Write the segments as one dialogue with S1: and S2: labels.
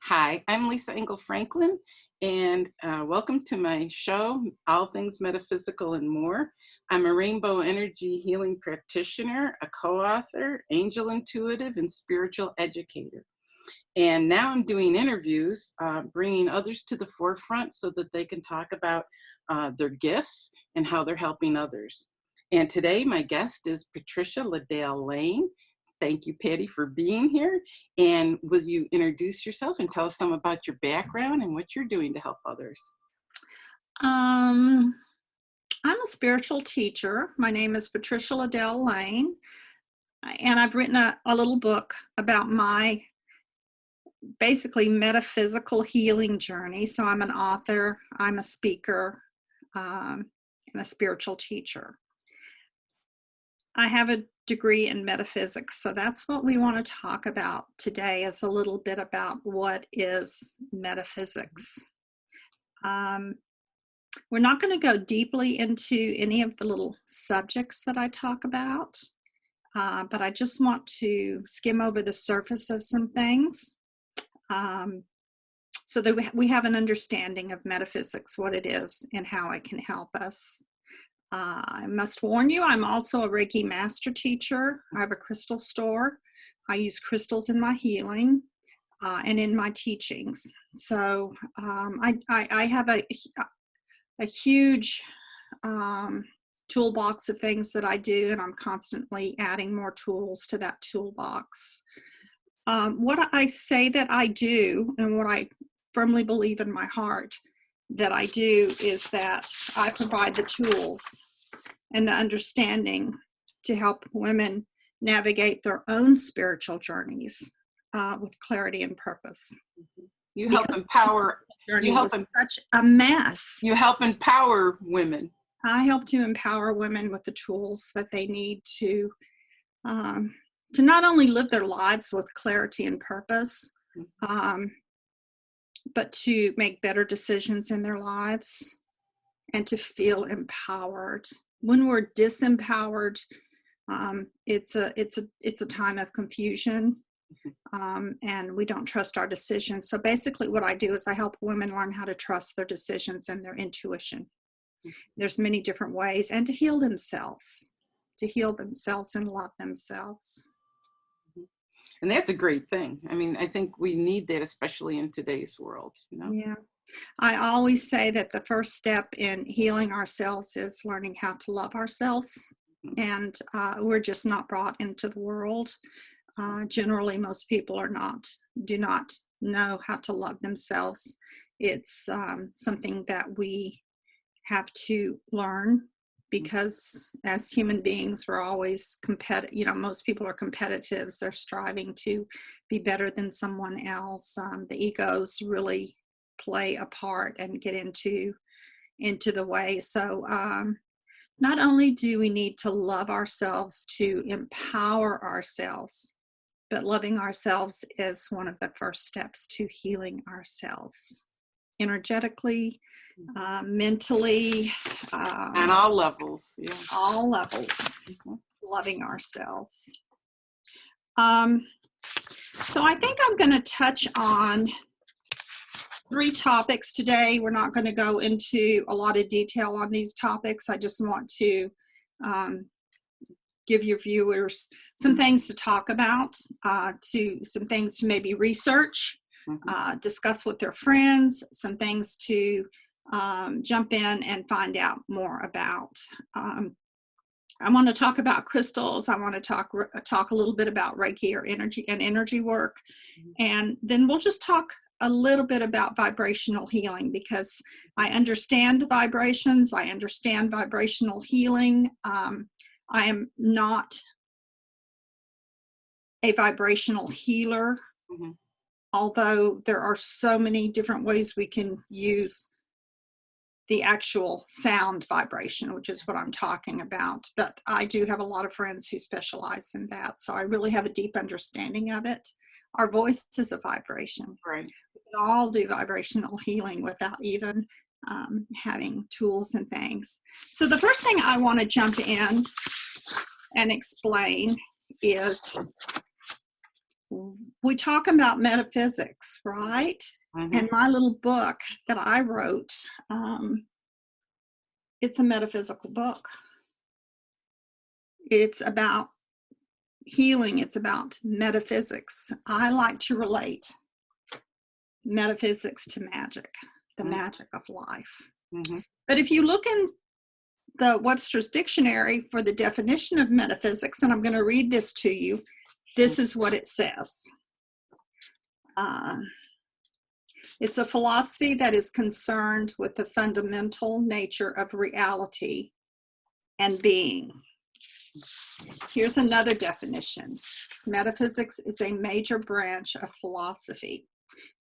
S1: Hi, I'm Lisa Engel-Franklin, and welcome to my show, All Things Metaphysical and More. I'm a rainbow energy healing practitioner, a co-author, angel intuitive, and spiritual educator. And now I'm doing interviews, bringing others to the forefront so that they can talk about their gifts and how they're helping others. And today my guest is Patricia La Dale Lane. Thank you, Patty, for being here. And will you introduce yourself and tell us some about your background and what you're doing to help others?
S2: I'm a spiritual teacher. My name is Patricia La Dale Lane, and I've written a little book about my basically metaphysical healing journey. So I'm an author, I'm a speaker, and a spiritual teacher. I have a degree in metaphysics, so that's what we want to talk about today, is a little bit about what is metaphysics. We're not going to go deeply into any of the little subjects that I talk about, but I just want to skim over the surface of some things so that we have an understanding of metaphysics, what it is, and how it can help us. I must warn you, I'm also a Reiki master teacher. I have a crystal store. I use crystals in my healing and in my teachings. So I have a huge toolbox of things that I do, and I'm constantly adding more tools to that toolbox. What I say that I do, and what I firmly believe in my heart that I do, is that I provide the tools and the understanding to help women navigate their own spiritual journeys with clarity and purpose.
S1: You help empower.
S2: Journey was such a mess.
S1: You help empower women.
S2: I help to empower women with the tools that they need to not only live their lives with clarity and purpose, but to make better decisions in their lives and to feel empowered. When we're disempowered, it's a time of confusion. And we don't trust our decisions. So basically what I do is I help women learn how to trust their decisions and their intuition. There's many different ways, and to heal themselves and love themselves.
S1: And that's a great thing. I mean, I think we need that, especially in today's world, you know?
S2: Yeah. I always say that the first step in healing ourselves is learning how to love ourselves. And we're just not brought into the world. Generally, most people do not know how to love themselves. It's something that we have to learn, because as human beings, we're always competitive. You know, most people are competitives. They're striving to be better than someone else. The egos really play a part and get into the way. So not only do we need to love ourselves to empower ourselves, but loving ourselves is one of the first steps to healing ourselves energetically, mentally.
S1: On all levels. Yeah.
S2: All levels. Loving ourselves. So I think I'm going to touch on 3 topics today. We're not going to go into a lot of detail on these topics. I just want to give your viewers some things to talk about, some things to maybe research, discuss with their friends, some things to jump in and find out more about. I want to talk about crystals. I want to talk a little bit about Reiki or energy work, and then we'll just talk a little bit about vibrational healing, because I understand the vibrations. I understand vibrational healing. I am not a vibrational healer, although there are so many different ways we can use the actual sound vibration, which is what I'm talking about. But I do have a lot of friends who specialize in that, so I really have a deep understanding of it. Our voice is a vibration.
S1: Right.
S2: We can all do vibrational healing without even having tools and things. So the first thing I want to jump in and explain is we talk about metaphysics, right? And my little book that I wrote, it's a metaphysical book. It's about healing. It's about metaphysics. I like to relate metaphysics to magic, the magic of life. But if you look in the Webster's Dictionary for the definition of metaphysics, and I'm going to read this to you, this is what it says. It's a philosophy that is concerned with the fundamental nature of reality and being. Here's another definition. Metaphysics is a major branch of philosophy.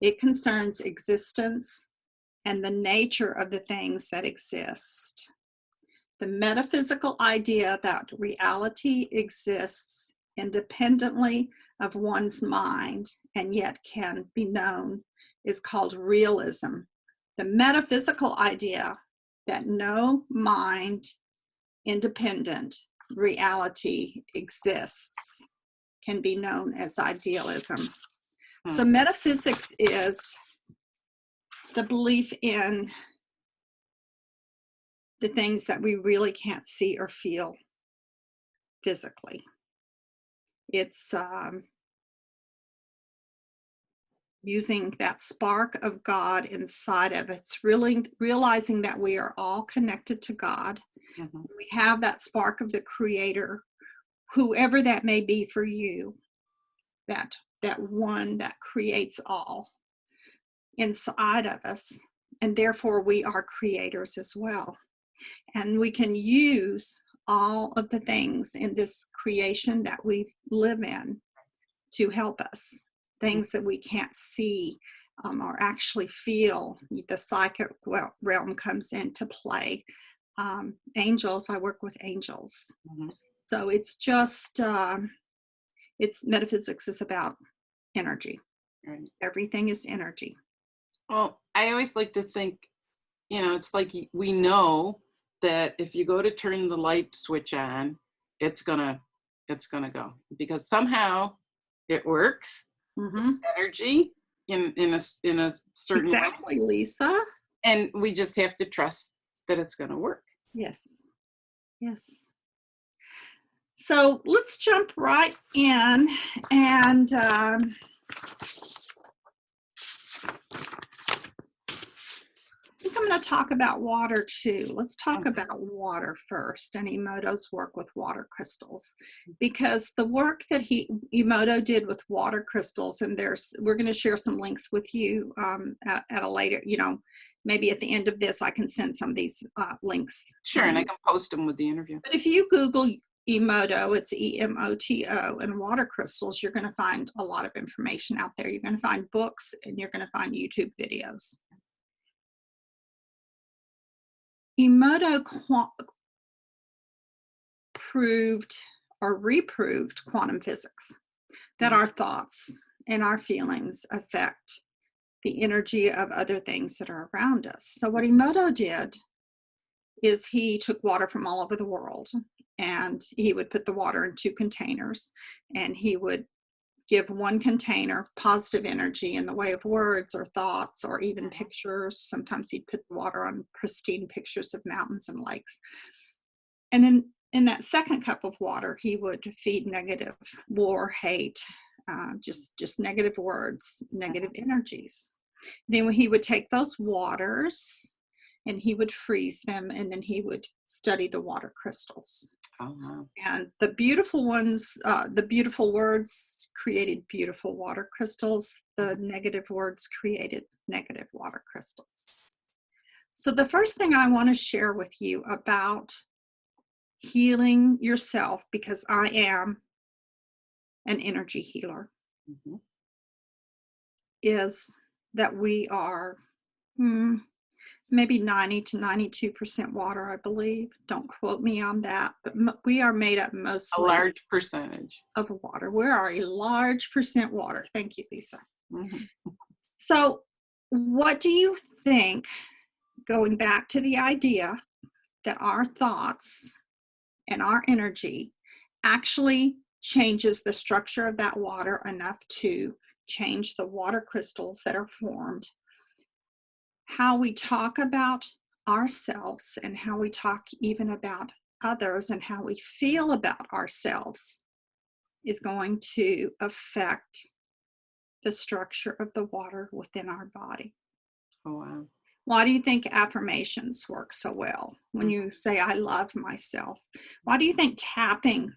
S2: It concerns existence and the nature of the things that exist. The metaphysical idea that reality exists independently of one's mind and yet can be known is called realism. The metaphysical idea that no mind independent reality exists can be known as idealism. So metaphysics is the belief in the things that we really can't see or feel physically. It's using that spark of God inside of it. It's really realizing that we are all connected to God. We have that spark of the Creator, whoever that may be for you, that one that creates all inside of us. And therefore we are creators as well. And we can use all of the things in this creation that we live in to help us. Things that we can't see or actually feel. The psychic realm comes into play. Angels, I work with angels. So it's just, it's metaphysics is about energy. Everything is energy.
S1: Well, I always like to think, it's like we know that if you go to turn the light switch on, it's gonna go, because somehow it works. Energy in a certain way.
S2: Exactly, Lisa.
S1: And we just have to trust that it's going to work.
S2: Yes. So let's jump right in, and I think I'm going to talk about water too. Let's talk about water first, and EMOTO's work with water crystals, because the work that EMOTO did with water crystals, and we're going to share some links with you at a later, maybe at the end of this, I can send some of these links.
S1: Sure, and I can post them with the interview.
S2: But if you Google EMOTO, it's EMOTO, and water crystals, you're going to find a lot of information out there. You're going to find books, and you're going to find YouTube videos. EMOTO proved or reproved quantum physics, that our thoughts and our feelings affect the energy of other things that are around us. So what EMOTO did is he took water from all over the world, and he would put the water in 2 containers, and he would give one container positive energy in the way of words or thoughts or even pictures. Sometimes he'd put the water on pristine pictures of mountains and lakes. And then in that second cup of water, he would feed negative, war, hate, just negative words, negative energies. Then he would take those waters and he would freeze them, and then he would study the water crystals. And the beautiful ones, the beautiful words created beautiful water crystals. The negative words created negative water crystals. So the first thing I want to share with you about healing yourself, because I am an energy healer, is that we are maybe 90 to 92% water, I believe. Don't quote me on that, but we are made up mostly
S1: a large percentage
S2: of water. We are a large percent water. Thank you, Lisa. So what do you think, going back to the idea that our thoughts and our energy actually changes the structure of that water enough to change the water crystals that are formed. How we talk about ourselves and how we talk even about others and how we feel about ourselves is going to affect the structure of the water within our body.
S1: Oh, wow.
S2: Why do you think affirmations work so well when you say, I love myself? Why do you think tapping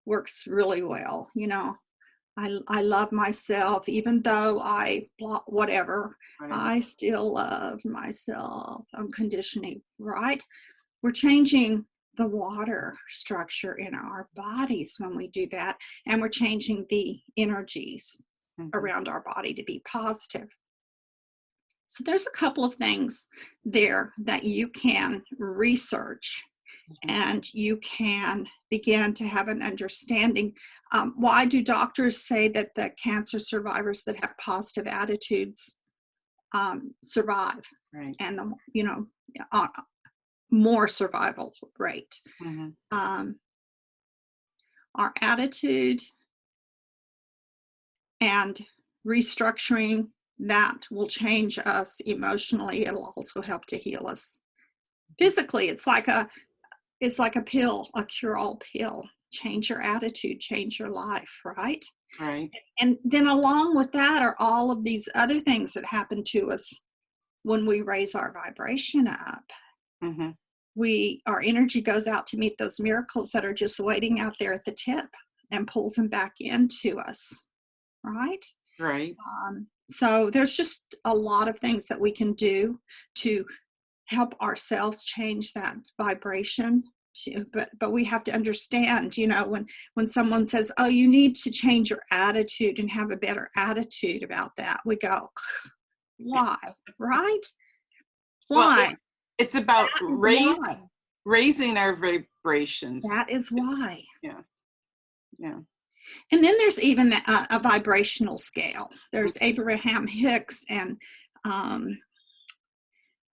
S2: works really well? You know, I love myself, even though whatever, I still love myself. I'm conditioning, right? We're changing the water structure in our bodies when we do that, and we're changing the energies around our body to be positive. So there's a couple of things there that you can research and you can begin to have an understanding. Why do doctors say that the cancer survivors that have positive attitudes survive?
S1: Right.
S2: And more survival rate. Our attitude and restructuring that will change us emotionally. It'll also help to heal us physically. It's like a pill, a cure-all pill. Change your attitude, change your life, right?
S1: Right.
S2: And then along with that are all of these other things that happen to us when we raise our vibration up. Our energy goes out to meet those miracles that are just waiting out there at the tip and pulls them back into us, right?
S1: Right.
S2: So there's just a lot of things that we can do to help ourselves change that vibration. But we have to understand, you know, when someone says, oh, you need to change your attitude and have a better attitude about that, we go, why? Right? Why?
S1: Well, it's about raising our vibrations.
S2: That is why.
S1: Yeah. Yeah.
S2: And then there's even a vibrational scale. There's Abraham Hicks and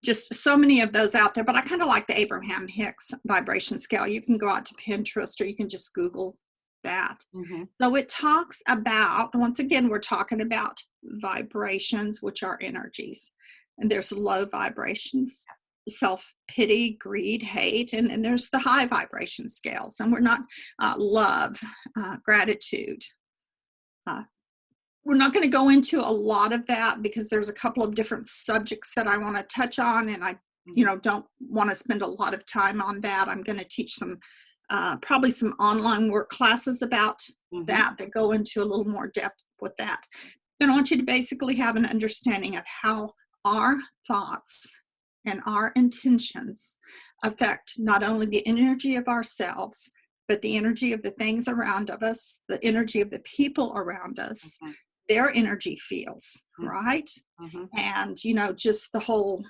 S2: just so many of those out there, but I kind of like the Abraham Hicks vibration scale. You can go out to Pinterest or you can just Google that. So it talks about, once again, we're talking about vibrations, which are energies. And there's low vibrations, self-pity, greed, hate, and then there's the high vibration scales. And we're not love, gratitude. We're not going to go into a lot of that because there's a couple of different subjects that I want to touch on, and I, don't want to spend a lot of time on that. I'm going to teach some, probably some online work classes about that go into a little more depth with that. And I want you to basically have an understanding of how our thoughts and our intentions affect not only the energy of ourselves, but the energy of the things around us, the energy of the people around us, their energy fields, right? And, just the whole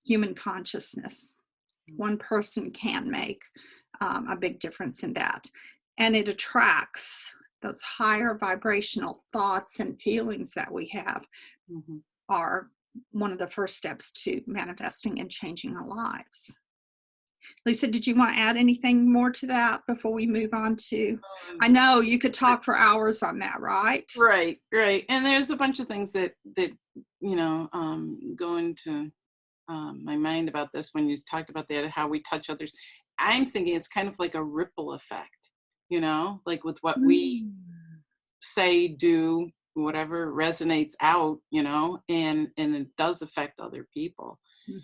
S2: human consciousness. One person can make a big difference in that. And it attracts those higher vibrational thoughts and feelings that we have are one of the first steps to manifesting and changing our lives. Lisa, did you want to add anything more to that before we move on to, I know you could talk for hours on that, right?
S1: Right. And there's a bunch of things that go into my mind about this when you talked about that, how we touch others. I'm thinking it's kind of like a ripple effect, like with what we say, do, whatever resonates out, and it does affect other people.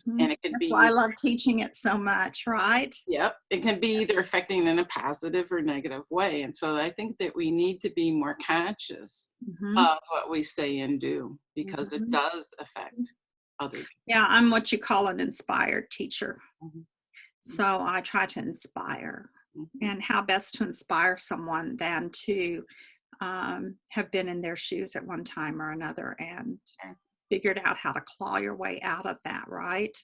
S1: And it can
S2: That's
S1: be
S2: why I love teaching it so much, right?
S1: Yep. It can be either affecting in a positive or negative way. And so I think that we need to be more conscious of what we say and do, because it does affect other people.
S2: Yeah, I'm what you call an inspired teacher. So I try to inspire. And how best to inspire someone than to have been in their shoes at one time or another and figured out how to claw your way out of that, right?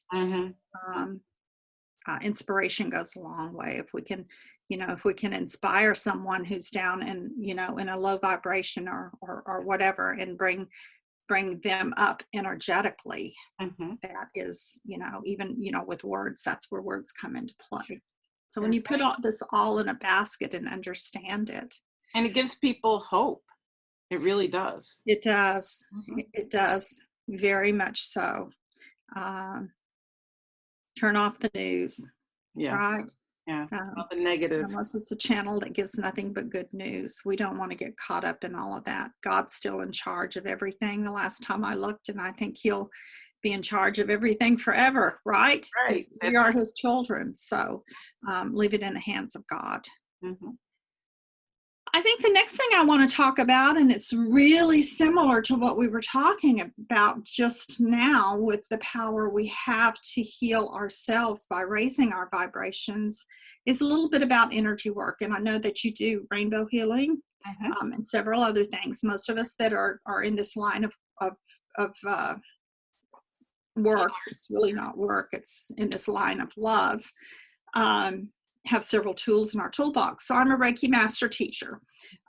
S2: Inspiration goes a long way. If we can inspire someone who's down and in a low vibration or whatever, and bring them up energetically, that is, even with words, that's where words come into play. So when you put all this all in a basket and understand it.
S1: And it gives people hope. It really does.
S2: It does. It does. Very much so. Turn off the news.
S1: Yeah.
S2: Right?
S1: Yeah. All the negative.
S2: Unless it's a channel that gives nothing but good news. We don't want to get caught up in all of that. God's still in charge of everything. The last time I looked, and I think he'll be in charge of everything forever, right?
S1: Right.
S2: We are his children. So leave it in the hands of God.
S1: Mm-hmm.
S2: I think the next thing I want to talk about, and it's really similar to what we were talking about just now with the power we have to heal ourselves by raising our vibrations, is a little bit about energy work. And I know that you do rainbow healing and several other things. Most of us that are in this line of work, it's really not work, it's in this line of love, have several tools in our toolbox. So I'm a Reiki master teacher.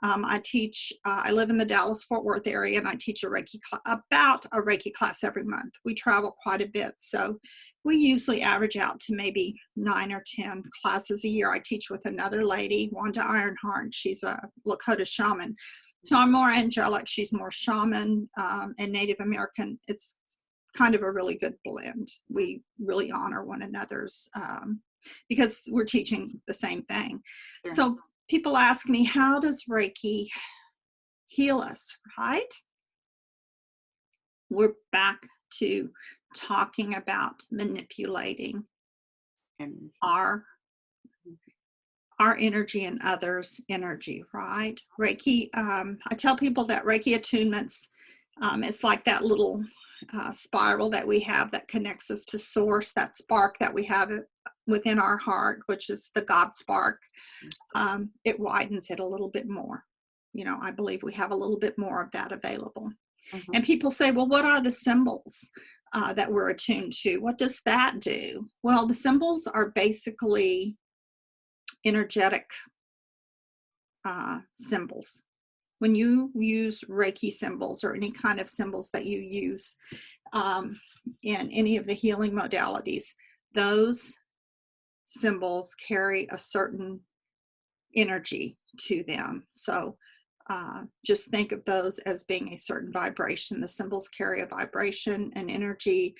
S2: I teach, I live in the Dallas-Fort Worth area, and I teach about a Reiki class every month. We travel quite a bit, so we usually average out to maybe 9 or 10 classes a year. I teach with another lady, Wanda Ironheart. She's a Lakota shaman. So I'm more angelic, she's more shaman and Native American. It's kind of a really good blend. We really honor one another's because we're teaching the same thing. Sure. So people ask me, how does Reiki heal us, right? We're back to talking about manipulating our energy and others' energy, right? Reiki, I tell people that Reiki attunements, it's like that little spiral that we have that connects us to source, that spark that we have within our heart, which is the God spark. It widens it a little bit more. You know, I believe we have a little bit more of that available. And people say, well, what are the symbols that we're attuned to? What does that do? Well, the symbols are basically energetic symbols. When you use Reiki symbols or any kind of symbols that you use in any of the healing modalities, those symbols carry a certain energy to them. So just think of those as being a certain vibration. The symbols carry a vibration, an energy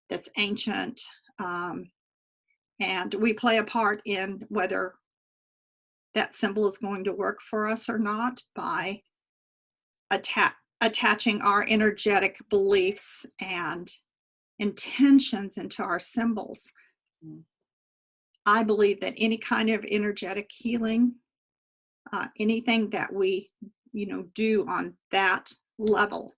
S2: that's ancient, and we play a part in whether that symbol is going to work for us or not by attaching our energetic beliefs and intentions into our symbols. I believe that any kind of energetic healing, anything that we, do on that level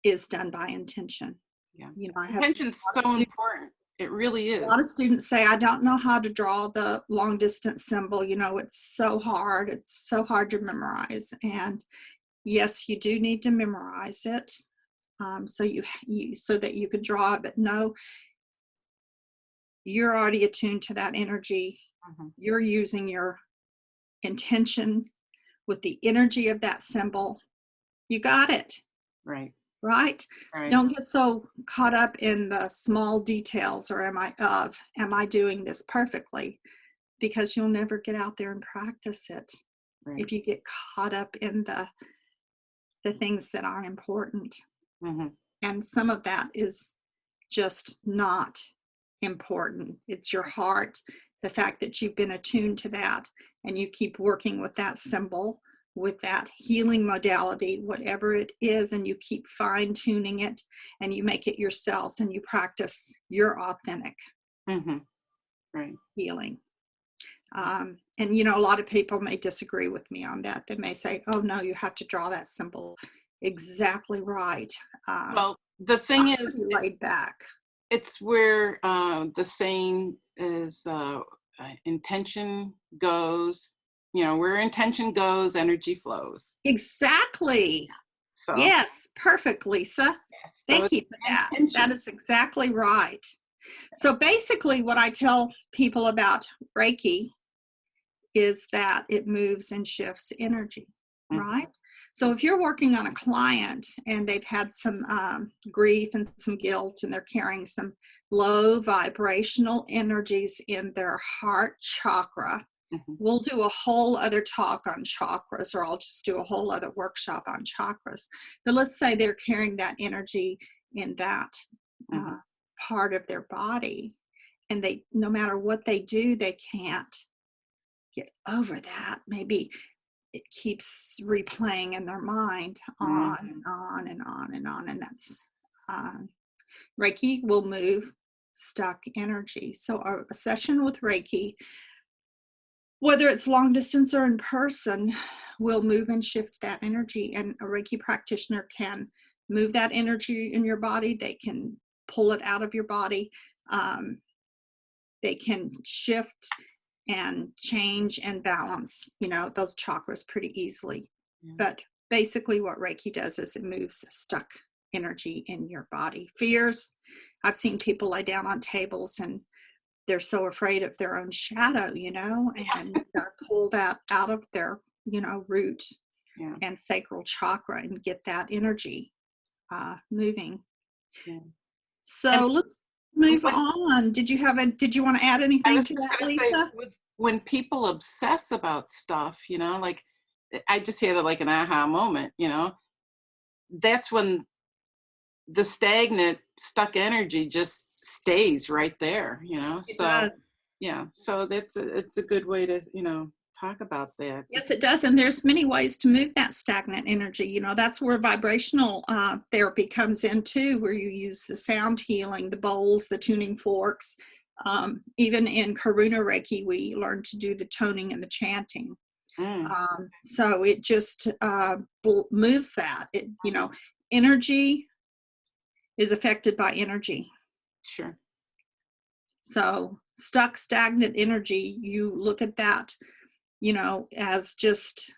S2: is done by intention.
S1: Yeah.
S2: I have
S1: intention's so important. It really is.
S2: A lot of students say, I don't know how to draw the long distance symbol. It's so hard. It's so hard to memorize. And yes, you do need to memorize it so that you could draw it. But no, you're already attuned to that energy. You're using your intention with the energy of that symbol. You got it.
S1: Right.
S2: Right? Don't get so caught up in the small details, or am I doing this perfectly? Because you'll never get out there and practice it if you get caught up in the things that aren't important. And some of that is just not important. It's your heart, the fact that you've been attuned to that, and you keep working with that symbol, with that healing modality, whatever it is, and you keep fine-tuning it, and you make it yourselves, and you practice your authentic healing. And a lot of people may disagree with me on that. They may say, oh no, you have to draw that symbol exactly right.
S1: Well, the thing is,
S2: laid back.
S1: It's where the saying is intention goes, where intention goes, energy flows.
S2: Exactly. So, yes, perfect, Lisa. Yes, Thank you for that. That is exactly right. So basically what I tell people about Reiki is that it moves and shifts energy. right? So if you're working on a client and they've had some grief and some guilt, and they're carrying some low vibrational energies in their heart chakra, we'll do a whole other talk on chakras, or I'll just do a whole other workshop on chakras. But let's say they're carrying that energy in that part of their body, and they, no matter what they do, they can't get over that. Maybe it keeps replaying in their mind on and on and on and on. And that's Reiki will move stuck energy. So a session with Reiki, whether it's long distance or in person, will move and shift that energy. And a Reiki practitioner can move that energy in your body. They can pull it out of your body. They can shift and change and balance, those chakras pretty easily. But basically what Reiki does is it moves stuck energy in your body. Fears, I've seen people lay down on tables and they're so afraid of their own shadow, and pull that out of their, root and sacral chakra and get that energy moving. So let's move on. Did you want to add anything to that, Lisa?
S1: When people obsess about stuff, like I just had like an aha moment, that's when the stagnant, stuck energy just stays right there, so it's a good way to, talk about that.
S2: Yes, it does. And there's many ways to move that stagnant energy. That's where vibrational therapy comes in too, where you use the sound healing, the bowls, the tuning forks. Even in Karuna Reiki, we learn to do the toning and the chanting. So it just moves that. Energy is affected by energy.
S1: Sure.
S2: So stuck, stagnant energy, you look at that, as just,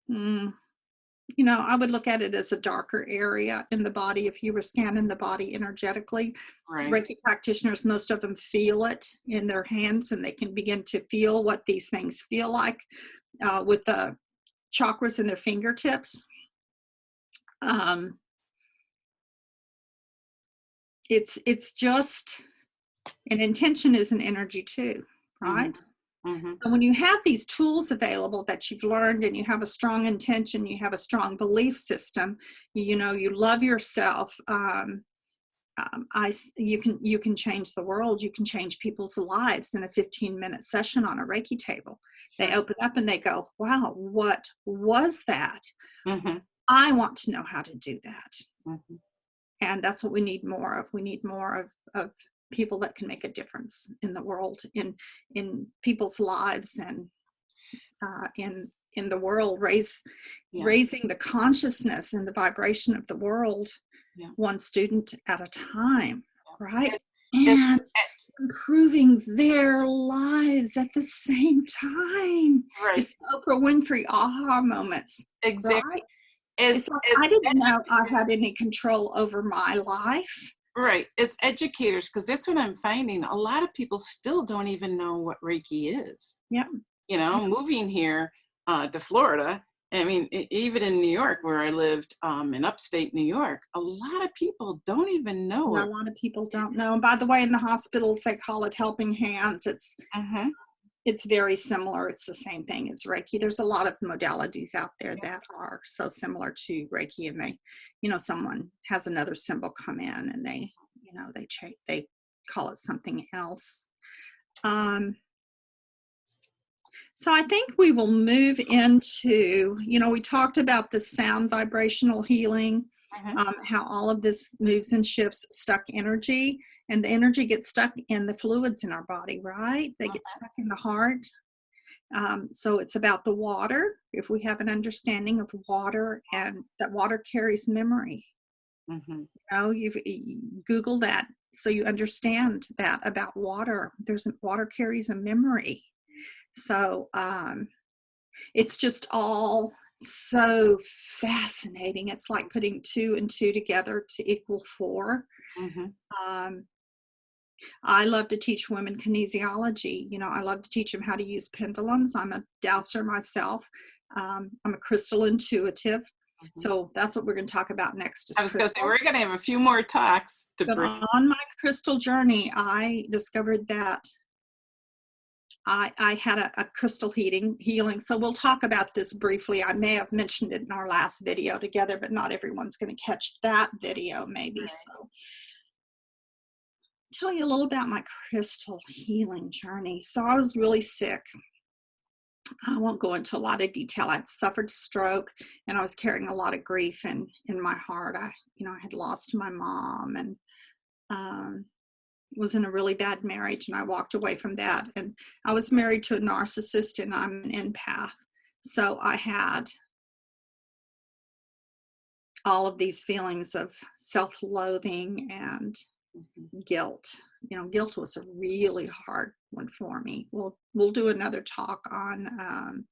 S2: I would look at it as a darker area in the body. If you were scanning the body energetically,
S1: right.
S2: Reiki practitioners, most of them feel it in their hands, and they can begin to feel what these things feel like with the chakras in their fingertips. It's just, an intention is an energy too, right? So when you have these tools available that you've learned, and you have a strong intention, you have a strong belief system, you love yourself, you can change the world. You can change people's lives in a 15-minute session on a Reiki table. Sure. They open up and they go, wow, what was that? I want to know how to do that. And that's what we need more of. We need more of people that can make a difference in the world, in people's lives, and in the world, raising the consciousness and the vibration of the world, one student at a time, right? And improving their lives at the same time.
S1: Right.
S2: It's Oprah Winfrey aha moments.
S1: Exactly.
S2: Right? It's like, I didn't know I had any control over my life.
S1: Right. As educators, because that's what I'm finding. A lot of people still don't even know what Reiki is.
S2: Yeah.
S1: Moving here to Florida, I mean, even in New York, where I lived in upstate New York, a lot of people don't even know.
S2: Yeah, a lot of people don't know. And by the way, in the hospitals, they call it helping hands. It's very similar. It's the same thing as Reiki. There's a lot of modalities out there that are so similar to Reiki, and they, someone has another symbol come in, and they call it something else. So I think we will move into, we talked about the sound vibrational healing, how all of this moves and shifts stuck energy, and the energy gets stuck in the fluids in our body, right? They get stuck in the heart. So it's about the water. If we have an understanding of water, and that water carries memory. You've Google that so you understand that about water. Water carries a memory. So it's just all so fascinating. It's like putting 2 and 2 together to equal 4. I love to teach women kinesiology. I love to teach them how to use pendulums. I'm a dowser myself. I'm a crystal intuitive. So that's what we're going to talk about next. Is
S1: I was going to say, we're going to have a few more talks to
S2: but
S1: bring.
S2: on my crystal journey, I discovered that I had a crystal healing. So we'll talk about this briefly. I may have mentioned it in our last video together, but not everyone's going to catch that video maybe. Right. So tell you a little about my crystal healing journey. So I was really sick. I won't go into a lot of detail. I'd suffered stroke and I was carrying a lot of grief in my heart. I had lost my mom and was in a really bad marriage, and I walked away from that. And I was married to a narcissist, and I'm an empath. So I had all of these feelings of self-loathing and guilt. Guilt was a really hard one for me. We'll do another talk on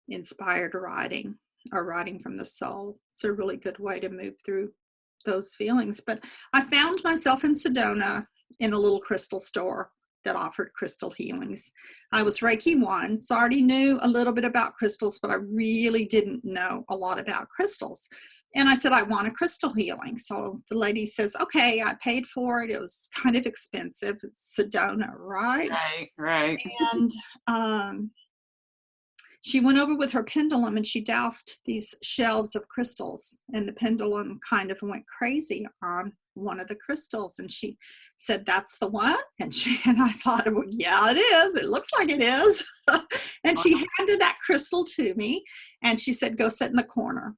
S2: inspired writing or writing from the soul. It's a really good way to move through those feelings. But I found myself in Sedona in a little crystal store that offered crystal healings. I was Reiki 1, so I already knew a little bit about crystals, but I really didn't know a lot about crystals. And I said, I want a crystal healing. So the lady says, okay, I paid for it. It was kind of expensive. It's Sedona, right?
S1: Right.
S2: And she went over with her pendulum and she doused these shelves of crystals, and the pendulum kind of went crazy on one of the crystals, and she said, that's the one. And I thought, well, yeah, it is. It looks like it is. And she handed that crystal to me, and she said, go sit in the corner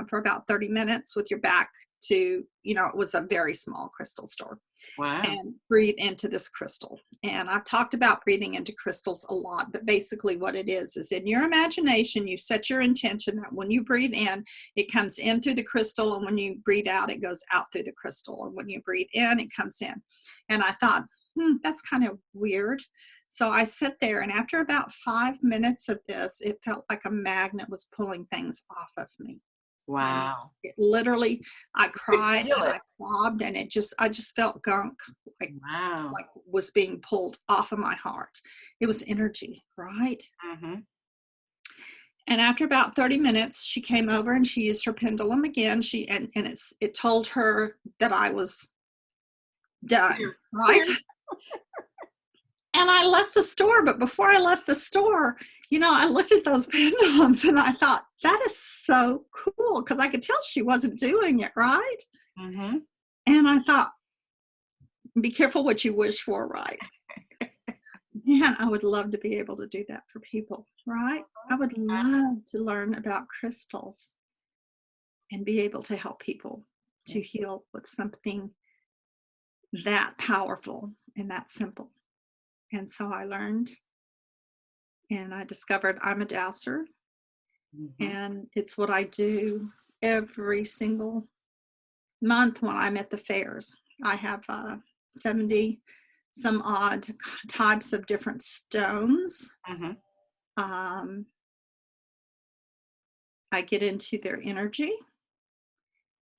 S2: for about 30 minutes with your back to, it was a very small crystal store.
S1: Wow.
S2: And breathe into this crystal. And I've talked about breathing into crystals a lot, but basically what it is in your imagination, you set your intention that when you breathe in, it comes in through the crystal, and when you breathe out, it goes out through the crystal. And when you breathe in, it comes in. And I thought, that's kind of weird. So I sat there, and after about 5 minutes of this, it felt like a magnet was pulling things off of me.
S1: Wow.
S2: It literally, I cried and I sobbed, and I just felt gunk, like was being pulled off of my heart. It was energy, right?
S1: Mm-hmm.
S2: And after about 30 minutes, she came over and she used her pendulum again. It told her that I was done, right? And I left the store, but before I left the store, I looked at those pendulums and I thought, that is so cool, because I could tell she wasn't doing it right.
S1: Mm-hmm.
S2: And I thought, be careful what you wish for, right? Man, I would love to be able to do that for people, right? I would love to learn about crystals and be able to help people to heal with something that powerful and that simple. And so I learned, and I discovered I'm a dowser. Mm-hmm. And it's what I do every single month when I'm at the fairs. I have 70 some odd types of different stones.
S1: Mm-hmm.
S2: I get into their energy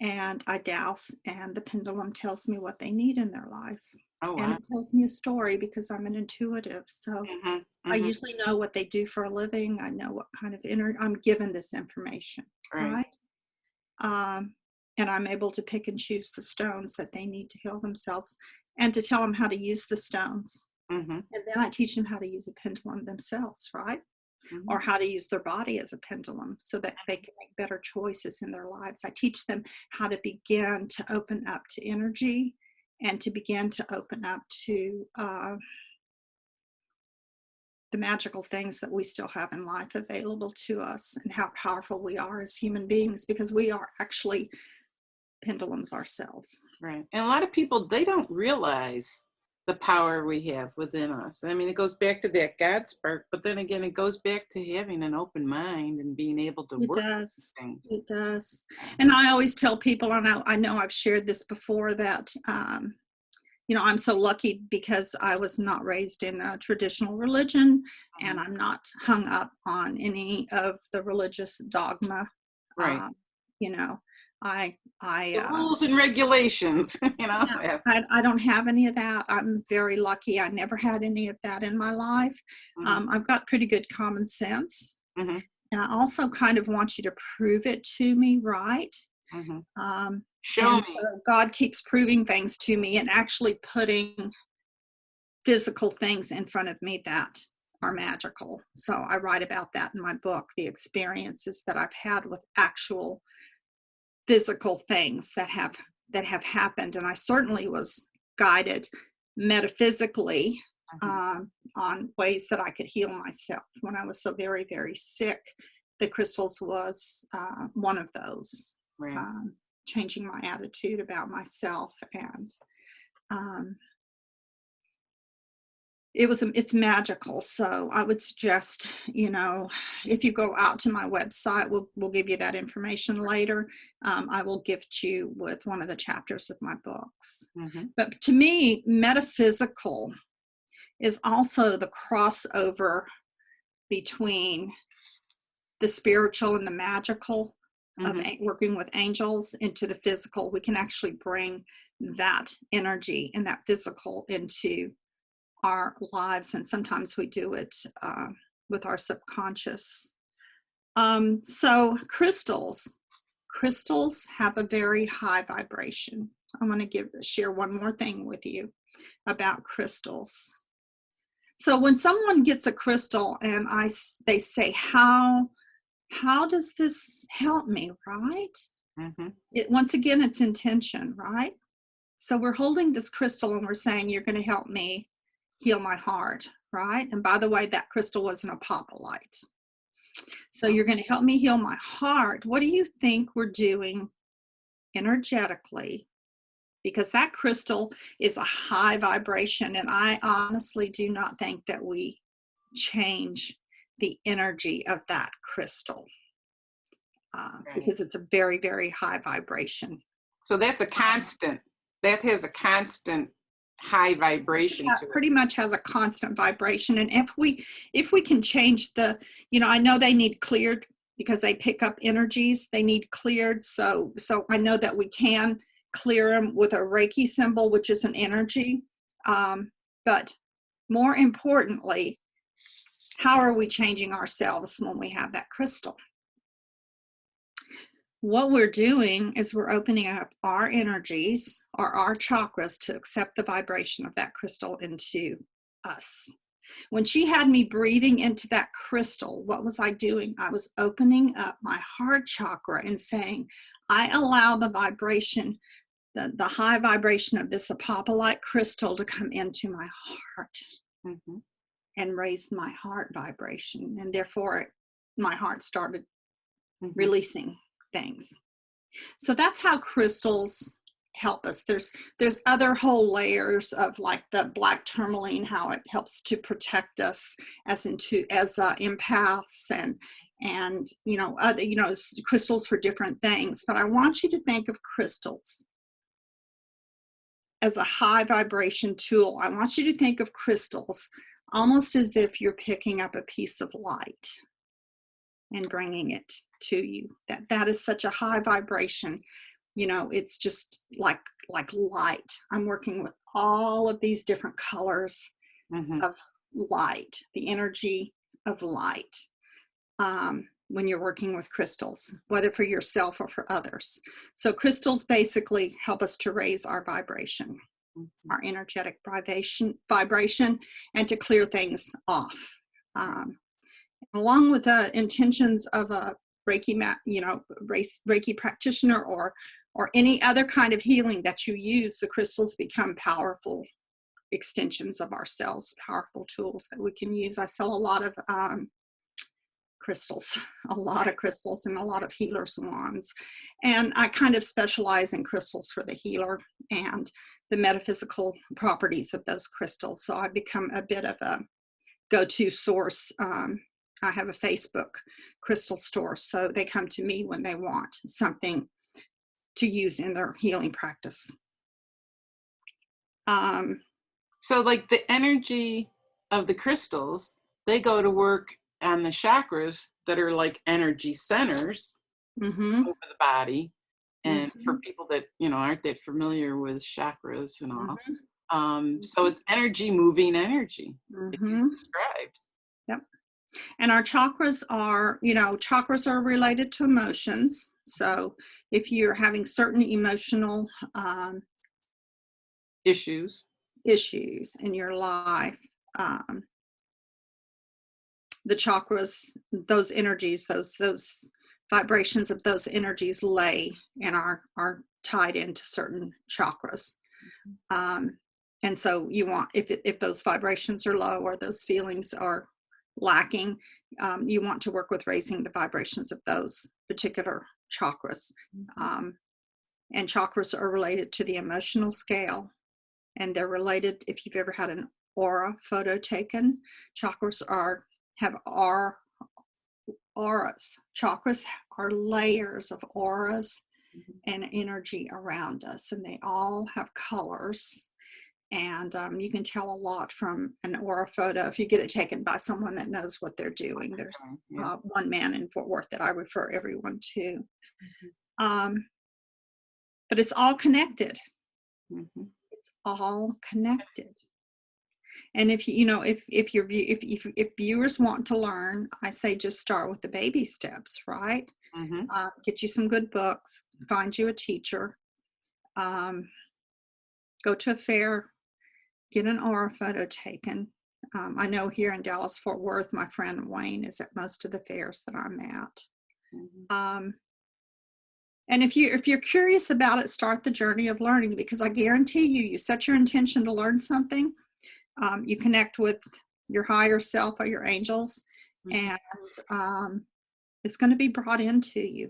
S2: and I douse, and the pendulum tells me what they need in their life.
S1: Oh, wow.
S2: And it tells me a story because I'm an intuitive. So
S1: mm-hmm. Mm-hmm.
S2: I usually know what they do for a living. I know what kind of energy I'm given this information, right? And I'm able to pick and choose the stones that they need to heal themselves, and to tell them how to use the stones.
S1: Mm-hmm.
S2: And then I teach them how to use a pendulum themselves, right? Mm-hmm. Or how to use their body as a pendulum so that they can make better choices in their lives. I teach them how to begin to open up to energy, and to begin to open up to the magical things that we still have in life available to us, and how powerful we are as human beings, because we are actually pendulums ourselves.
S1: Right. And a lot of people, they don't realize the power we have within us. I mean, it goes back to that God spark, but then again, it goes back to having an open mind and being able to work with things.
S2: It does. And I always tell people, and I know I've shared this before, that I'm so lucky because I was not raised in a traditional religion, and I'm not hung up on any of the religious dogma.
S1: Right.
S2: The
S1: rules and regulations,
S2: I don't have any of that. I'm very lucky. I never had any of that in my life. Mm-hmm. I've got pretty good common sense.
S1: Mm-hmm.
S2: And I also kind of want you to prove it to me, right?
S1: Mm-hmm. Show
S2: And
S1: me.
S2: so God keeps proving things to me and actually putting physical things in front of me that are magical. So I write about that in my book, the experiences that I've had with actual physical things that have happened. And I certainly was guided metaphysically on ways that I could heal myself when I was so very, very sick. The crystals was one of those,
S1: Right.
S2: changing my attitude about myself. And it's magical. So I would suggest, if you go out to my website, we'll give you that information later. I will gift you with one of the chapters of my books.
S1: Mm-hmm.
S2: But to me, metaphysical is also the crossover between the spiritual and the magical of working with angels into the physical. We can actually bring that energy and that physical into our lives, and sometimes we do it with our subconscious. So crystals have a very high vibration. I want to share one more thing with you about crystals. So when someone gets a crystal and they say, how does this help me, right?
S1: Mm-hmm.
S2: Once again, it's intention, right? So we're holding this crystal and we're saying, you're going to help me heal my heart, right? And by the way, that crystal was an apophyllite. So you're going to help me heal my heart. What do you think we're doing energetically? Because that crystal is a high vibration, and I honestly do not think that we change the energy of that crystal because it's a very, very high vibration.
S1: So that's a constant. That has a constant high vibration to it.
S2: Pretty much has a constant vibration. And if we can change I know they need cleared because they pick up energies. They need cleared. So I know that we can clear them with a Reiki symbol, which is an energy. But more importantly, how are we changing ourselves when we have that crystal? What we're doing is we're opening up our energies or our chakras to accept the vibration of that crystal into us. When she had me breathing into that crystal, what was I doing? I was opening up my heart chakra and saying, I allow the vibration, the high vibration of this apophyllite crystal to come into my heart and raise my heart vibration. And therefore, my heart started releasing things. So that's how crystals help us. There's other whole layers of like the black tourmaline, how it helps to protect us as empaths and other crystals for different things. But I want you to think of crystals as a high vibration tool. I want you to think of crystals almost as if you're picking up a piece of light and bringing it to you. That is such a high vibration. It's just like light. I'm working with all of these different colors of light, the energy of light, when you're working with crystals, whether for yourself or for others. So crystals basically help us to raise our vibration, our energetic vibration, and to clear things off. Along with the intentions of a Reiki Reiki practitioner or any other kind of healing that you use, the crystals become powerful extensions of ourselves, powerful tools that we can use. I sell a lot of crystals and a lot of healers' wands. And I kind of specialize in crystals for the healer and the metaphysical properties of those crystals. So I've become a bit of a go-to source. I have a Facebook crystal store, so they come to me when they want something to use in their healing practice.
S1: So like the energy of the crystals, they go to work on the chakras that are like energy centers over the body. And for people that, aren't that familiar with chakras and all. So it's energy moving energy, like you described.
S2: Yep. And our chakras are, chakras are related to emotions. So if you're having certain emotional
S1: Issues.
S2: issues in your life, the chakras, those energies, those vibrations of those energies lay and are tied into certain chakras. And so you want, if those vibrations are low or those feelings are lacking, you want to work with raising the vibrations of those particular chakras. And chakras are related to the emotional scale, and they're related, if you've ever had an aura photo taken, chakras have auras. Chakras are layers of auras and energy around us, and they all have colors. And you can tell a lot from an aura photo if you get it taken by someone that knows what they're doing. There's one man in Fort Worth that I refer everyone to. But it's all connected. It's all connected. And if if viewers want to learn, I say just start with the baby steps, right? Get you some good books, find you a teacher, go to a fair, get an aura photo taken. I know here in Dallas, Fort Worth, my friend Wayne is at most of the fairs that I'm at. And if you're curious about it, start the journey of learning, because I guarantee you set your intention to learn something, you connect with your higher self or your angels, and it's going to be brought into you.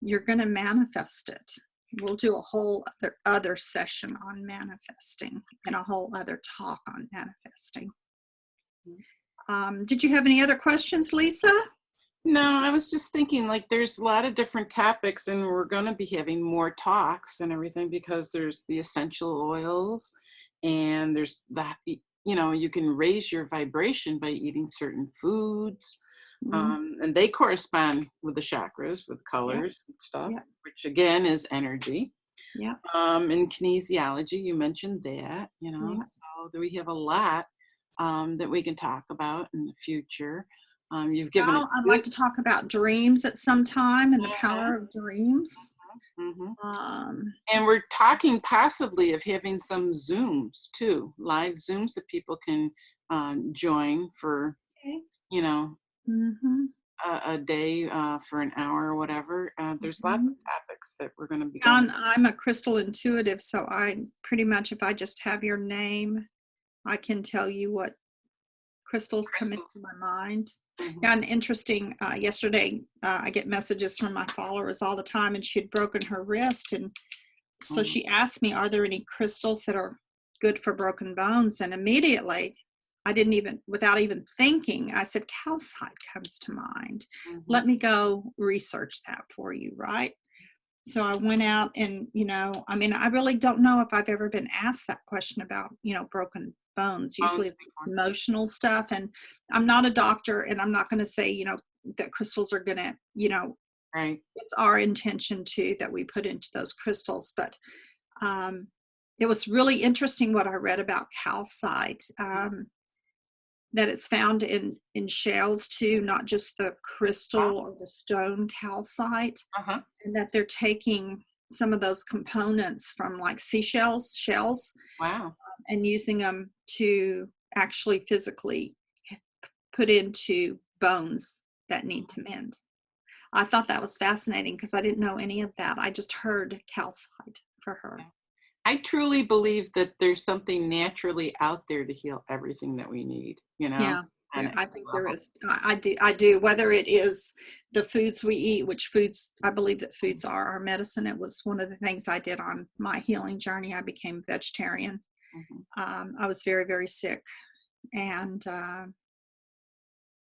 S2: You're going to manifest it. We'll do a whole other session on manifesting and a whole other talk on manifesting. Did you have any other questions, Lisa?
S1: No, I was just thinking, like, there's a lot of different topics, and we're going to be having more talks and everything, because there's the essential oils, and there's that, you can raise your vibration by eating certain foods. And they correspond with the chakras, with colors and stuff, which again is energy. In kinesiology, you mentioned that, so we have a lot that we can talk about in the future. You've given
S2: I'd like to talk about dreams at some time and the power of dreams.
S1: And we're talking possibly of having some Zooms too, live Zooms that people can join for, a day for an hour or whatever. There's lots of topics that we're going to be going.
S2: I'm a crystal intuitive, so I pretty much, if I just have your name, I can tell you what crystals come into my mind. And interesting, yesterday I get messages from my followers all the time, and she had broken her wrist, and so she asked me, are there any crystals that are good for broken bones? And immediately, without even thinking, I said, calcite comes to mind. Let me go research that for you, right? So I went out and, I really don't know if I've ever been asked that question about, broken bones. Usually it's emotional stuff. And I'm not a doctor, and I'm not going to say, that crystals are going to,
S1: right.
S2: It's our intention too that we put into those crystals. But it was really interesting what I read about calcite, that it's found in shells too, not just the crystal or the stone calcite, and that they're taking some of those components from like shells, and using them to actually physically put into bones that need to mend. I thought that was fascinating because I didn't know any of that. I just heard calcite for her.
S1: I truly believe that there's something naturally out there to heal everything that we need,
S2: Yeah, I think there is. I do. Whether it is the foods we eat, which foods, I believe that foods are our medicine. It was one of the things I did on my healing journey. I became vegetarian. I was very, very sick, and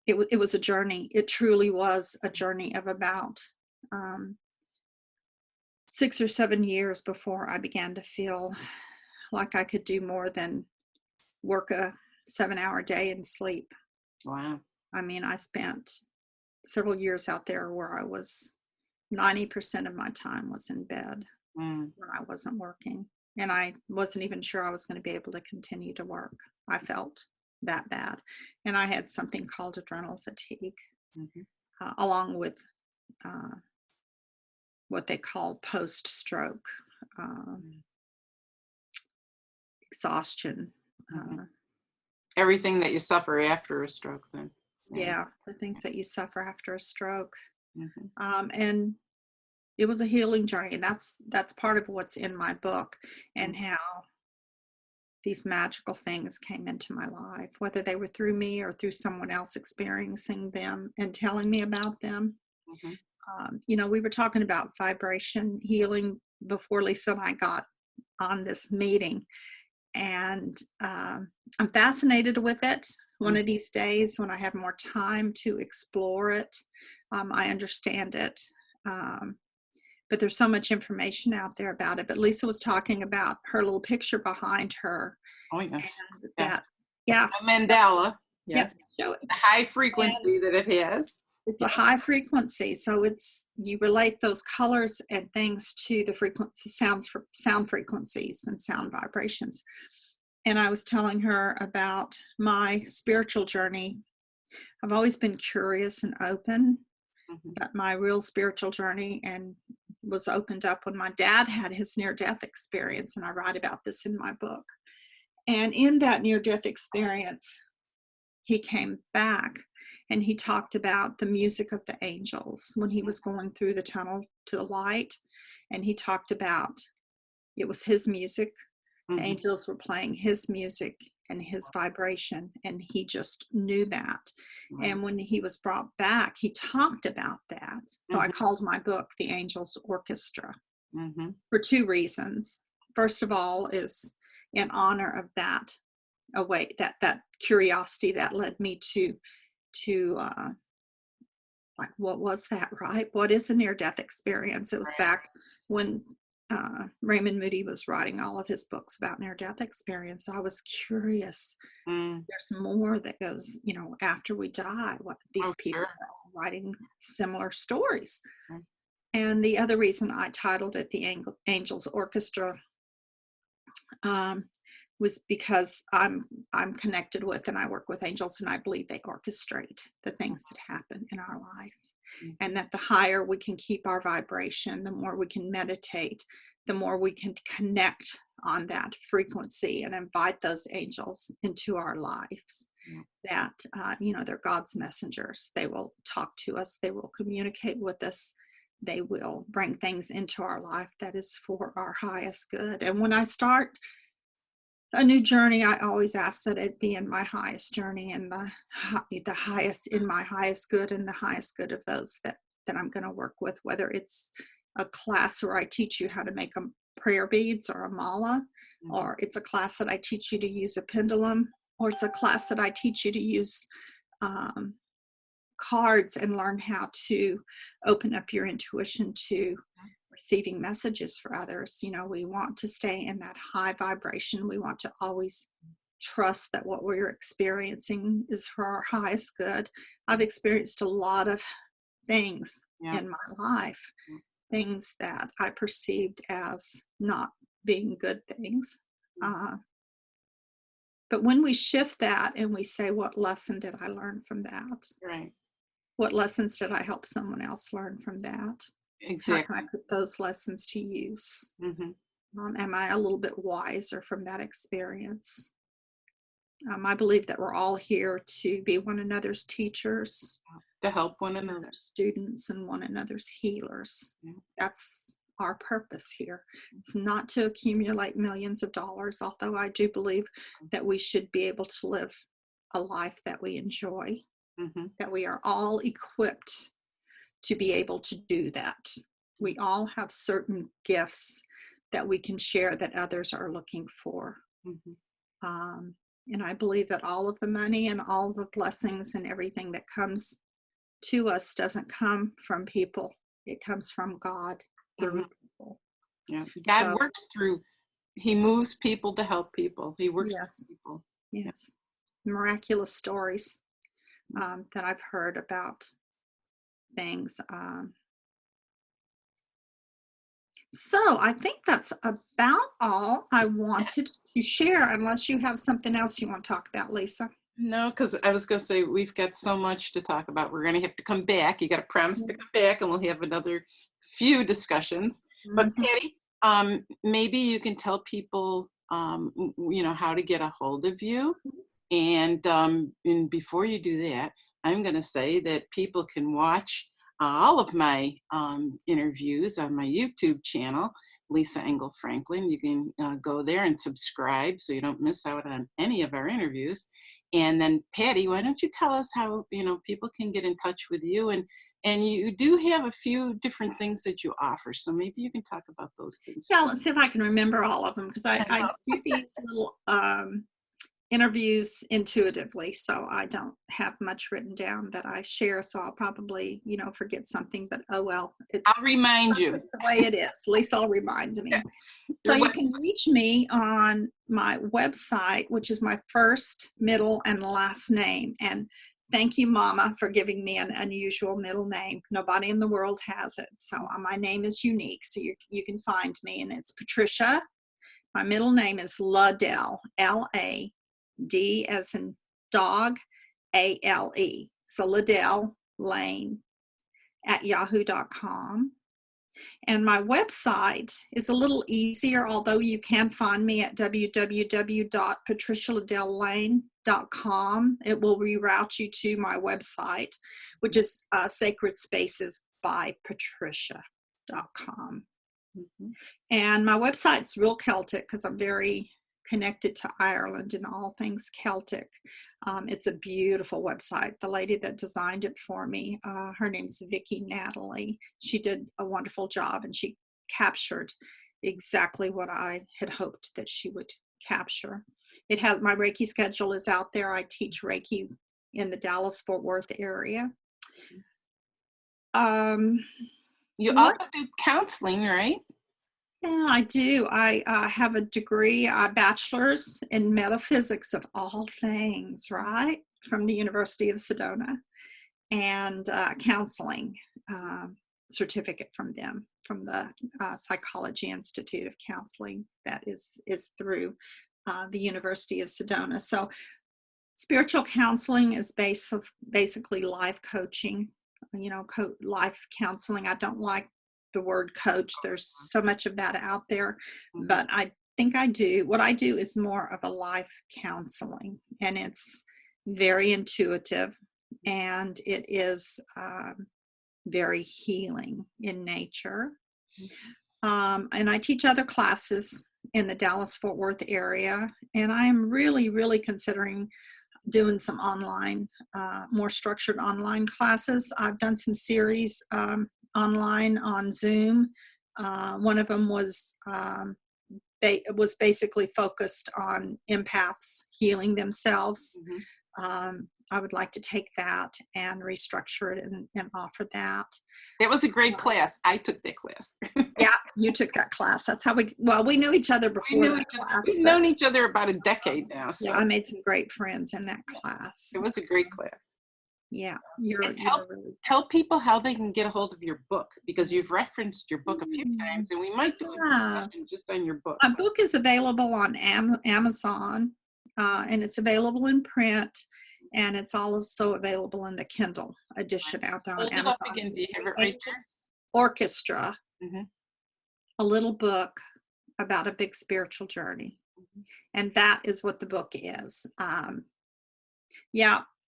S2: it was a journey. It truly was a journey of about 6 or 7 years before I began to feel like I could do more than work a 7-hour day and sleep.
S1: Wow.
S2: I mean, I spent several years out there where I was 90% of my time was in bed when I wasn't working. And I wasn't even sure I was going to be able to continue to work, I felt. that bad. And I had something called adrenal fatigue,
S1: Mhm.
S2: along with what they call post-stroke exhaustion.
S1: Mhm. Everything that you suffer after a stroke, then.
S2: Yeah, the things that you suffer after a stroke.
S1: Mhm.
S2: And it was a healing journey, and that's part of what's in my book, and how these magical things came into my life, whether they were through me or through someone else experiencing them and telling me about them.
S1: Mhm.
S2: We were talking about vibration healing before Lisa and I got on this meeting, and I'm fascinated with it. One of these days, when I have more time to explore it, I understand it. But there's so much information out there about it. But Lisa was talking about her little picture behind her.
S1: Oh, yes.
S2: And
S1: Yes.
S2: that, yeah.
S1: A mandala.
S2: Yep,
S1: Yes.
S2: show it.
S1: The high
S2: And
S1: frequency that it has.
S2: it's a high frequency. So you relate those colors and things to the frequency, sound frequencies and sound vibrations. And I was telling her about my spiritual journey. I've always been curious and open, but my real spiritual journey was opened up when my dad had his near-death experience, and I write about this in my book. And in that near-death experience, he came back and he talked about the music of the angels when he was going through the tunnel to the light. And he talked about it was his music. The angels were playing his music and his vibration, and he just knew that. And when he was brought back, he talked about that. So I called my book The Angels Orchestra for two reasons. First of all is in honor of that that curiosity that led me to like, what was that, right? What is a near-death experience? It was back when Raymond Moody was writing all of his books about near-death experience. I was curious. There's more that goes, after we die. What these people are all writing similar stories. And the other reason I titled it The Angels Orchestra was because I'm connected with and I work with angels, and I believe they orchestrate the things that happen in our life. And that the higher we can keep our vibration, the more we can meditate, the more we can connect on that frequency and invite those angels into our lives. That, they're God's messengers. They will talk to us. They will communicate with us. They will bring things into our life that is for our highest good. And when I start a new journey, I always ask that it be in my highest journey and the highest, in my highest good and the highest good of those that I'm going to work with, whether it's a class where I teach you how to make prayer beads or a mala, or it's a class that I teach you to use a pendulum, or it's a class that I teach you to use cards and learn how to open up your intuition to receiving messages for others. We want to stay in that high vibration. We want to always trust that what we're experiencing is for our highest good. I've experienced a lot of things in my life, things that I perceived as not being good things. But when we shift that and we say, what lesson did I learn from that?
S1: Right.
S2: What lessons did I help someone else learn from that?
S1: Exactly.
S2: How can I put those lessons to use? Am I a little bit wiser from that experience? I believe that we're all here to be one another's teachers,
S1: to help one another,
S2: students, and one another's healers. That's our purpose here. It's not to accumulate millions of dollars, although I do believe that we should be able to live a life that we enjoy, that we are all equipped to be able to do that. We all have certain gifts that we can share that others are looking for. And I believe that all of the money and all the blessings and everything that comes to us doesn't come from people. It comes from God through people.
S1: Yeah, God works through, he moves people to help people. He works
S2: Yes.
S1: through people.
S2: Yes. Miraculous stories that I've heard about things. So I think that's about all I wanted to share, unless you have something else you want to talk about, Lisa.
S1: No, because I was going to say we've got so much to talk about. We're going to have to come back. You got to promise to come back, and we'll have another few discussions. But
S2: Mhm.
S1: Patty, maybe you can tell people, how to get a hold of you. And before you do that, I'm going to say that people can watch all of my interviews on my YouTube channel, Lisa Engel-Franklin. You can go there and subscribe so you don't miss out on any of our interviews. And then Patty, why don't you tell us how people can get in touch with you? And you do have a few different things that you offer, so maybe you can talk about those things
S2: Yeah,
S1: too.
S2: let's see if I can remember all of them, because I do these little interviews intuitively, so I don't have much written down that I share, so I'll probably forget something, but oh well, it's
S1: I'll remind you.
S2: the way it is. Lisa will remind me.
S1: Yeah.
S2: So you can reach me on my website, which is my first, middle, and last name. And thank you, Mama, for giving me an unusual middle name. Nobody in the world has it. So my name is unique. So you can find me, and it's Patricia. My middle name is La Dale, L-A-D as in dog, A-L-E. So La Dale Lane at yahoo.com. And my website is a little easier, although you can find me at www.patricialadalelane.com. It will reroute you to my website, which is Sacred Spaces by Patricia.com.
S1: Mm-hmm.
S2: And my website's real Celtic because I'm very connected to Ireland and all things Celtic. It's a beautiful website. The lady that designed it for me, her name's Vicki Natalie. She did a wonderful job, and she captured exactly what I had hoped that she would capture. It has my Reiki schedule is out there. I teach Reiki in the Dallas-Fort Worth area.
S1: You also do counseling, right?
S2: Yeah, I do. I have a degree, a bachelor's in metaphysics of all things, right? From the University of Sedona, and counseling certificate from them, from the Psychology Institute of Counseling that is through the University of Sedona. So spiritual counseling is basically life coaching, life counseling. I don't like the word coach. There's so much of that out there, but I think I do. What I do is more of a life counseling, and it's very intuitive, and it is very healing in nature. And I teach other classes in the Dallas-Fort Worth area, and I am really, really considering doing some online, more structured online classes. I've done some series online on Zoom. One of them was basically focused on empaths healing themselves. I would like to take that and restructure it and offer that.
S1: That was a great class. I took that class.
S2: Yeah, you took that class. That's how we knew each other before that class.
S1: We've known each other about a decade now. So.
S2: Yeah, I made some great friends in that class.
S1: It was a great class.
S2: Yeah,
S1: tell people how they can get a hold of your book, because you've referenced your book a few times, and we might do a discussion just on your book.
S2: My book is available on Amazon, and it's available in print, and it's also available in the Kindle edition out there on Amazon.
S1: Hold it up again. Do you have it right there?
S2: Orchestra, a little book about a big spiritual journey, and that is what the book is.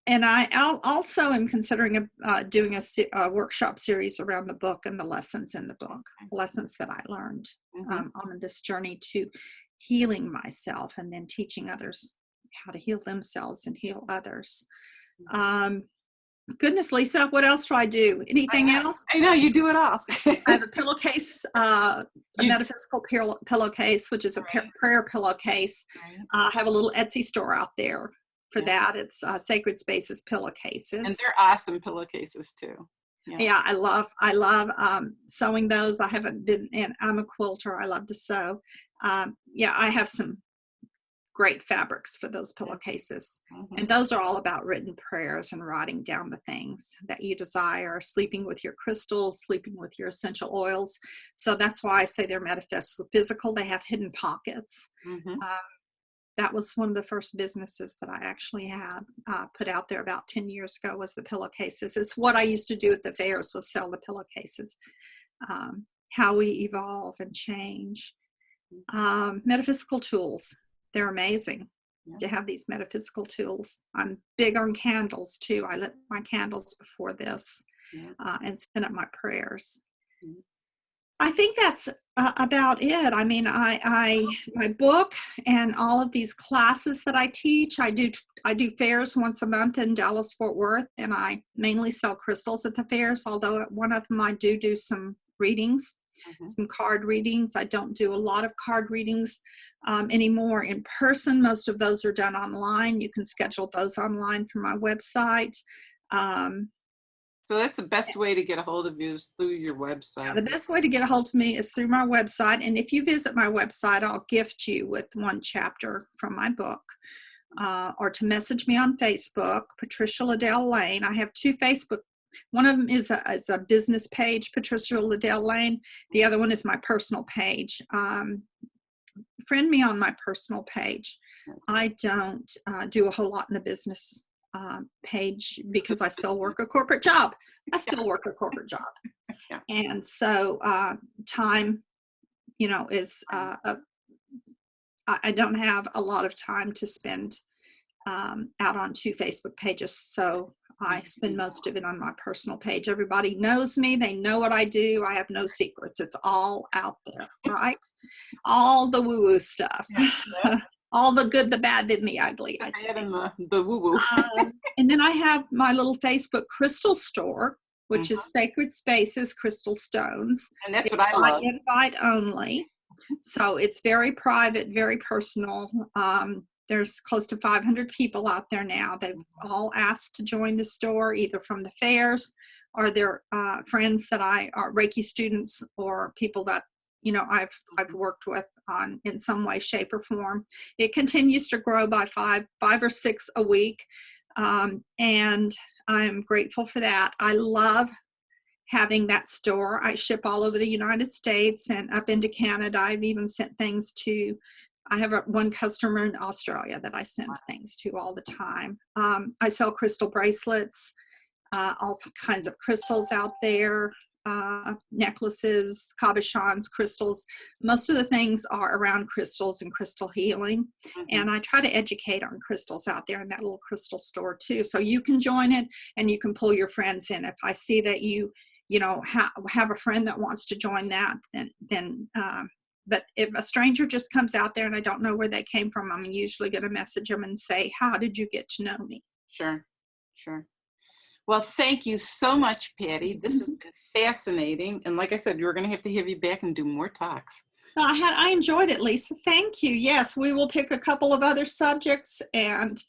S2: And I also am considering doing a workshop series around the book and the lessons in the book, lessons that I learned on this journey to healing myself, and then teaching others how to heal themselves and heal others. Goodness, Lisa, what else do I do? Anything else?
S1: I know, you do it all.
S2: I have a pillowcase, a metaphysical pillowcase, which is a prayer pillowcase. I have a little Etsy store out there. For that, it's Sacred Spaces pillowcases,
S1: and they're awesome pillowcases too.
S2: Yeah, I love sewing those. I haven't been, and I'm a quilter. I love to sew. I have some great fabrics for those pillowcases, and those are all about written prayers and writing down the things that you desire. Sleeping with your crystals, sleeping with your essential oils. So that's why I say they're metaphysical. They have hidden pockets. that was one of the first businesses that I actually had put out there about 10 years ago, was the pillowcases. It's what I used to do at the fairs, was sell the pillowcases. How we evolve and change. Metaphysical tools, they're amazing to have these metaphysical tools. I'm big on candles too. I lit my candles before this and sent up my prayers. I think that's about it. I mean, my book and all of these classes that I teach, I do fairs once a month in Dallas, Fort Worth, and I mainly sell crystals at the fairs, although at one of them I do some readings, some card readings. I don't do a lot of card readings anymore in person. Most of those are done online. You can schedule those online from my website.
S1: So that's the best way to get a hold of you, is through your website.
S2: The best way to get a hold of me is through my website. And if you visit my website, I'll gift you with one chapter from my book, or to message me on Facebook, Patricia La Dale Lane. I have two Facebook. One of them is a business page, Patricia La Dale Lane. The other one is my personal page. Friend me on my personal page. I don't do a whole lot in the business page, because I still work a corporate job. And so time, is I don't have a lot of time to spend out on two Facebook pages, so I spend most of it on my personal page. Everybody knows me. They know what I do. I have no secrets. It's all out there, right? All the woo-woo stuff. All the good, the bad, and the ugly.
S1: I had the woo-woo.
S2: And then I have my little Facebook crystal store, which is Sacred Spaces Crystal Stones.
S1: And that's what I love.
S2: Invite only. So it's very private, very personal. There's close to 500 people out there now. They've all asked to join the store, either from the fairs or their friends that are Reiki students, or people that I've worked with on in some way, shape, or form. It continues to grow by five or six a week, and I'm grateful for that. I love having that store. I ship all over the United States and up into Canada. I've even sent things to. I have one customer in Australia that I send things to all the time. I sell crystal bracelets, all kinds of crystals out there. Necklaces, cabochons, crystals. Most of the things are around crystals and crystal healing. And I try to educate on crystals out there in that little crystal store too. So you can join it and you can pull your friends in. If I see that you have a friend that wants to join that, then but if a stranger just comes out there and I don't know where they came from, I'm usually going to message them and say, how did you get to know me?
S1: Sure. Well, thank you so much, Patty. This has been fascinating. And like I said, we're going to have you back and do more talks.
S2: I enjoyed it, Lisa. Thank you. Yes, we will pick a couple of other subjects and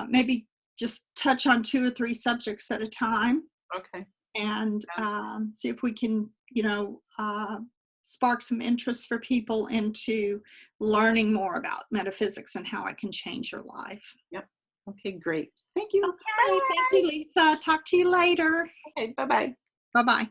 S2: maybe just touch on 2 or 3 subjects at a time.
S1: Okay.
S2: And see if we can, spark some interest for people into learning more about metaphysics and how it can change your life.
S1: Yep. Okay, great. Thank you.
S2: Okay, thank you, Lisa. Talk to you later.
S1: Okay, bye-bye.
S2: Bye-bye.